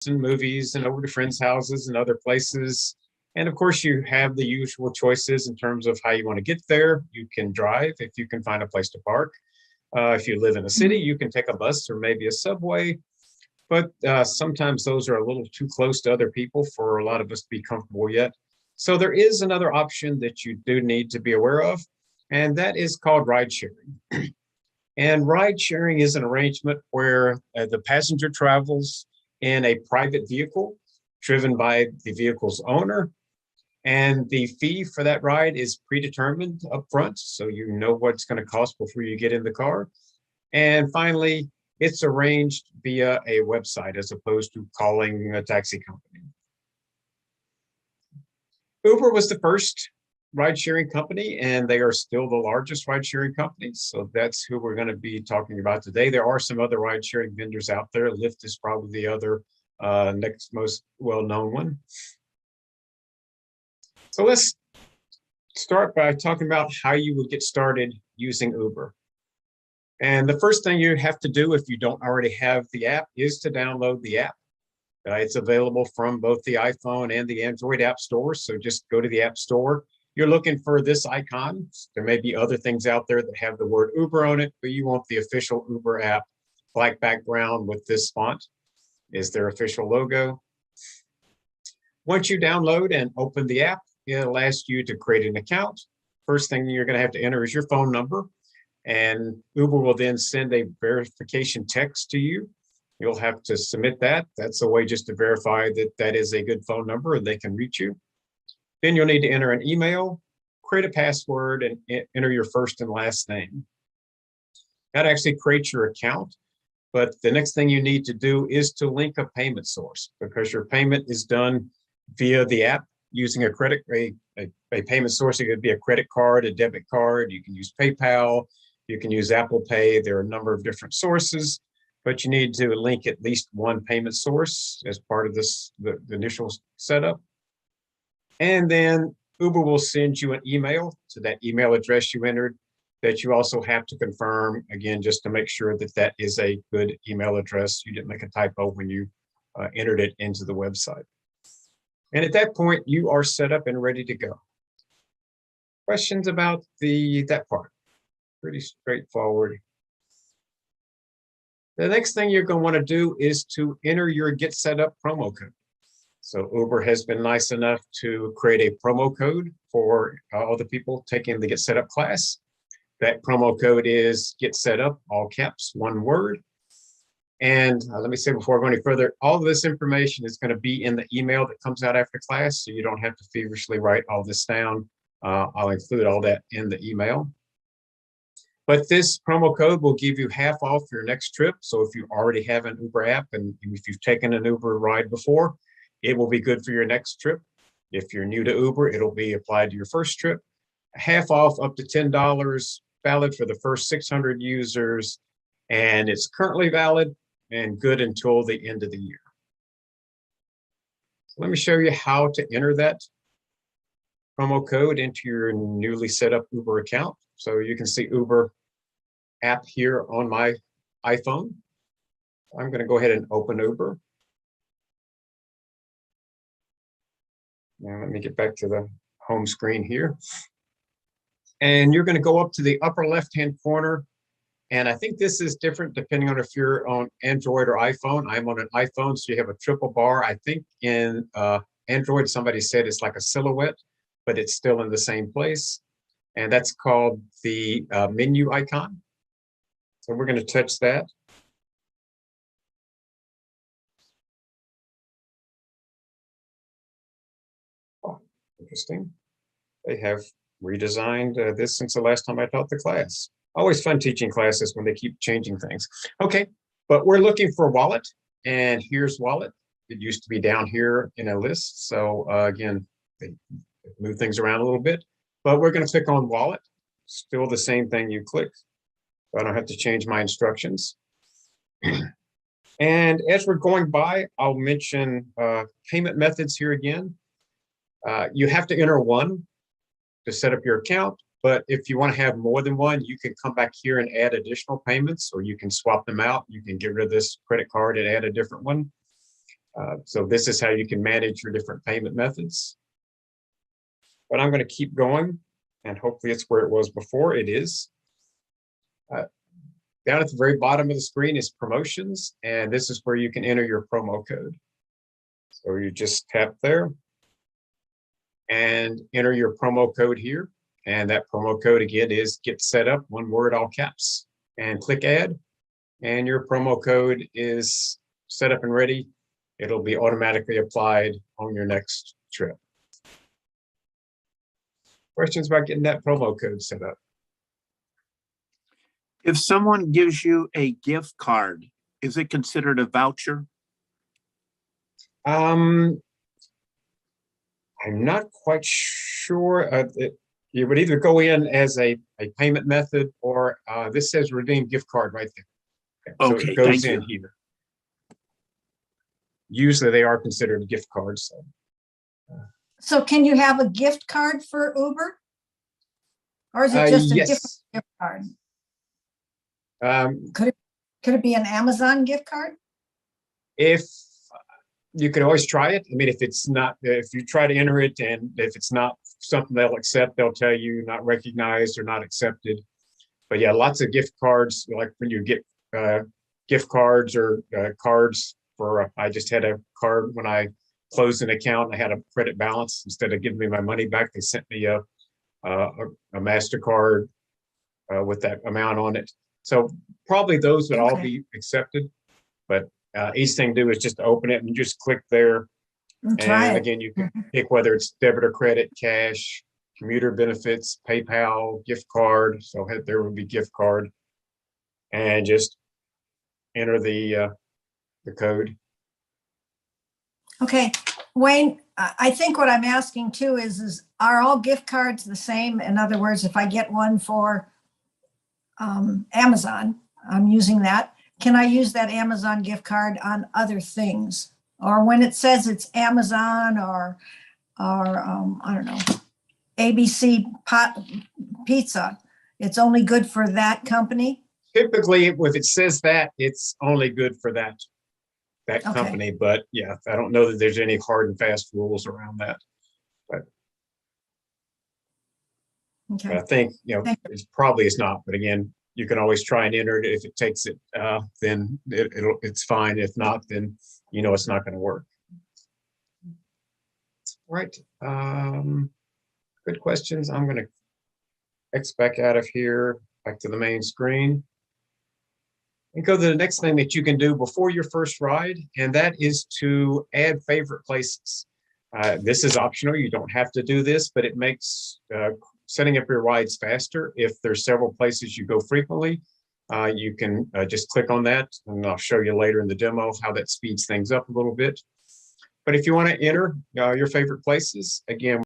and movies and over to friends' houses and other places. And of course, you have the usual choices in terms of how you want to get there. You can drive if you can find a place to park. If you live in a city, you can take a bus or maybe a subway. But sometimes those are a little too close to other people for a lot of us to be comfortable yet. So there is another option that you do need to be aware of, and that is called ride sharing. And ride sharing is an arrangement where the passenger travels in a private vehicle driven by the vehicle's owner. And the fee for that ride is predetermined up front, so you know what it's going to cost before you get in the car. And finally, it's arranged via a website as opposed to calling a taxi company. Uber was the first ride-sharing company, and they are still the largest ride-sharing company. So that's who we're going to be talking about today. There are some other ride-sharing vendors out there. Lyft is probably the other next most well-known one. So let's start by talking about how you would get started using Uber. And the first thing you have to do if you don't already have the app is to download the app. It's available from both the iPhone and the Android app stores. So just go to the app store. You're looking for this icon. There may be other things out there that have the word Uber on it, but you want the official Uber app, black background with this font is their official logo. Once you download and open the app, it'll ask you to create an account. First thing you're going to have to enter is your phone number, and Uber will then send a verification text to you. You'll have to submit that. That's a way just to verify that that is a good phone number and they can reach you. Then you'll need to enter an email, create a password, and enter your first and last name. That actually creates your account. But the next thing you need to do is to link a payment source, because your payment is done via the app using a payment source. It could be a credit card, a debit card. You can use PayPal. You can use Apple Pay. There are a number of different sources, but you need to link at least one payment source as part of this, the initial setup. And then Uber will send you an email to that email address you entered that you also have to confirm, again, just to make sure that that is a good email address. You didn't make a typo when you entered it into the website. And at that point, you are set up and ready to go. Questions about that part? Pretty straightforward. The next thing you're going to want to do is to enter your Get Set Up promo code. So Uber has been nice enough to create a promo code for all the people taking the Get Set Up class. That promo code is Get Set Up, all caps, one word. And let me say before I go any further, all of this information is going to be in the email that comes out after class, so you don't have to feverishly write all this down. I'll include all that in the email. But this promo code will give you half off your next trip. So if you already have an Uber app and if you've taken an Uber ride before, it will be good for your next trip. If you're new to Uber, it'll be applied to your first trip. Half off up to $10, valid for the first 600 users, and it's currently valid and good until the end of the year. So let me show you how to enter that promo code into your newly set up Uber account. So you can see Uber app here on my iPhone. I'm going to go ahead and open Uber. Now let me get back to the home screen here. And you're going to go up to the upper left-hand corner. And I think this is different depending on if you're on Android or iPhone. I'm on an iPhone, so you have a triple bar. I think in Android, somebody said it's like a silhouette, but it's still in the same place. And that's called the menu icon. So we're going to touch that. Oh, interesting. They have redesigned this since the last time I taught the class. Always fun teaching classes when they keep changing things. Okay, but we're looking for wallet, and here's wallet. It used to be down here in a list. So again, they move things around a little bit, but we're going to click on wallet. Still the same thing you click. I don't have to change my instructions. And as we're going by, I'll mention payment methods here again. You have to enter one to set up your account. But if you want to have more than one, you can come back here and add additional payments, or you can swap them out. You can get rid of this credit card and add a different one. So this is how you can manage your different payment methods. But I'm going to keep going, and hopefully it's where it was before. It is. Down at the very bottom of the screen is promotions, and this is where you can enter your promo code. So you just tap there and enter your promo code here. And that promo code again is get set up, one word, all caps, and click add. And your promo code is set up and ready. It'll be automatically applied on your next trip. Questions about getting that promo code set up? If someone gives you a gift card, is it considered a voucher? I'm not quite sure. You would either go in as a payment method, or this says redeem gift card right there. So Okay, it goes thank in you. here. Usually they are considered gift cards. So can you have a gift card for Uber? Or is it just a yes. different gift card? Um, Could it be an Amazon gift card? if you can always try it. I mean, if you try to enter it and if it's not something they'll accept, they'll tell you not recognized or not accepted. But yeah, lots of gift cards, like when you get gift cards or cards for, I just had a card when I closed an account, I had a credit balance. Instead of giving me my money back, they sent me a MasterCard with that amount on it. So probably those would all be accepted, but each thing to do is just open it and just click there. Try And it. again, you can pick whether it's debit or credit, cash, commuter benefits, PayPal, gift card. So there would be gift card, and just enter the code. Okay, Wayne, I think what I'm asking too is are all gift cards the same? In other words, if I get one for Amazon, I'm using that. Can I use that Amazon gift card on other things? Or when it says it's Amazon or I don't know, ABC Pizza, it's only good for that company? Typically, if it says that, it's only good for that Okay. company. But yeah, I don't know that there's any hard and fast rules around that. But Okay. I think, it's probably is not. But again, you can always try and enter it. If it takes it, then it's fine. If not, then it's not going to work. Right. Good questions. I'm going to X back out of here, back to the main screen, and go to the next thing that you can do before your first ride, and that is to add favorite places. This is optional. You don't have to do this, but it makes setting up your rides faster. If there's several places you go frequently, you can just click on that, and I'll show you later in the demo how that speeds things up a little bit. But if you want to enter your favorite places, again,